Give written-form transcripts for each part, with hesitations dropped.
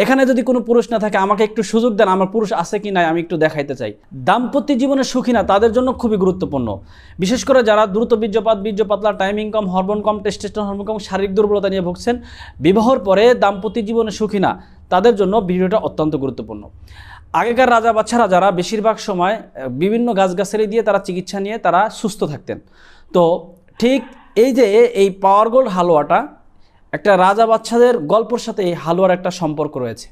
এখানে যদি কোনো পুরুষ না থাকে আমাকে একটু সুযোগ দেন, আমার পুরুষ আছে কি নাই আমি একটু দেখাইতে চাই। দাম্পত্য জীবনে সুখী না তাদের জন্য খুবই গুরুত্বপূর্ণ, বিশেষ করে যারা দ্রুত বীর্যপাত, বীর্য পাতলা, টাইমিং কম, হরমোন কম, টেস্টোস্টেরন হরমোন কম, শারীরিক দুর্বলতা নিয়ে ভুগছেন, বিবাহর পরে দাম্পত্য জীবনে সুখী না, তাদের জন্য ভিডিওটা অত্যন্ত গুরুত্বপূর্ণ। আগেকার রাজা বাচ্চারা যারা বেশিরভাগ সময় বিভিন্ন গাছগাছালি দিয়ে তারা চিকিৎসা নিয়ে তারা সুস্থ থাকতেন। তো ঠিক এই যে এই পাওয়ার গোল্ড হালুয়াটা, একটা রাজা বাচ্চাদের গল্পের সাথে এই হালুয়ার একটা সম্পর্ক রয়েছে।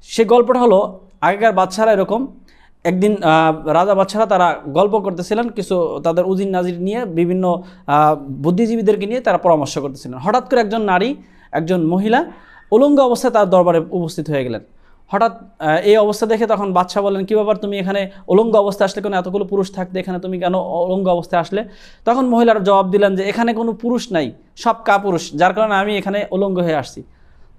সে গল্পটা হলো, আগেকার বাচ্চারা এরকম একদিন রাজা বাচ্চারা তারা গল্প করতেছিলেন, কিছু তাদের উজির নাজির নিয়ে বিভিন্ন বুদ্ধিজীবীদেরকে নিয়ে তারা পরামর্শ করতেছিলেন। হঠাৎ করে একজন নারী, একজন মহিলা উলঙ্গ অবস্থায় তার দরবারে উপস্থিত হয়ে গেলেন। হঠাৎ এই অবস্থা দেখে তখন বাদশা বললেন, কী ব্যাপার, তুমি এখানে উলঙ্গ অবস্থায় আসলে কেন? এতগুলো পুরুষ থাকতে এখানে তুমি কেন উলঙ্গ অবস্থায় আসলে? তখন মহিলার জবাব দিলেন যে এখানে কোনো পুরুষ নাই, সব কাপুরুষ, যার কারণে আমি এখানে উলঙ্গ হয়ে আসছি।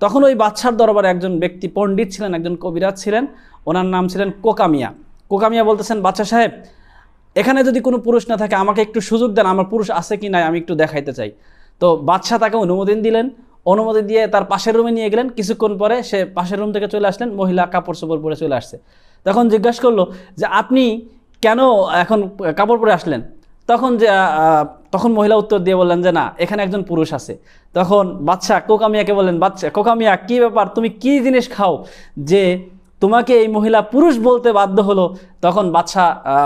তখন ওই বাদশার দরবারে একজন ব্যক্তি পণ্ডিত ছিলেন, একজন কবিরাজ ছিলেন, ওনার নাম ছিলেন কোকামিয়া। কোকামিয়া বলতেছেন, বাদশা সাহেব, এখানে যদি কোনো পুরুষ না থাকে আমাকে একটু সুযোগ দেন, আমার পুরুষ আছে কি নাই আমি একটু দেখাইতে চাই। তো বাদশা তাকে অনুমোদন দিলেন, অনুমতি দিয়ে তার পাশের রুমে নিয়ে গেলেন। কিছুক্ষণ পরে সে পাশের রুম থেকে চলে আসলেন, মহিলা কাপড় চোপড় পরে চলে আসছে। তখন জিজ্ঞাসা করলো যে আপনি কেন এখন কাপড় পরে আসলেন? তখন মহিলা উত্তর দিয়ে বললেন যে না, এখানে একজন পুরুষ আছে। তখন বাদশা কোকামিয়াকে বললেন, বাদশা কোকামিয়া, কী ব্যাপার, তুমি কি জিনিস খাও যে তোমাকে এই মহিলা পুরুষ বলতে বাধ্য হলো? তখন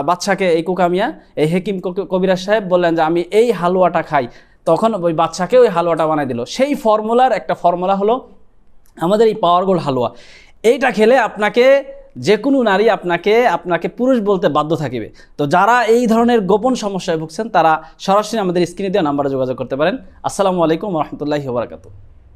বাদশাকে এই কোকামিয়া, এই হেকিম কবিরাজ সাহেব বললেন যে আমি এই হালুয়াটা খাই। তখন ওই বাচ্চাকে ওই হালুয়াটা বানাই দিল। সেই ফর্মুলার একটা ফর্মুলা হলো আমাদের এই পাওয়ার গোল্ড হালুয়া। এইটা খেলে আপনাকে যে কোনো নারী আপনাকে পুরুষ বলতে বাধ্য থাকিবে। তো যারা এই ধরনের গোপন সমস্যায় ভুগছেন তারা সরাসরি আমাদের স্ক্রিনে দেওয়া নাম্বারে যোগাযোগ করতে পারেন। আসসালামু আলাইকুম ওয়া রাহমাতুল্লাহি ওয়া বারাকাতুহু।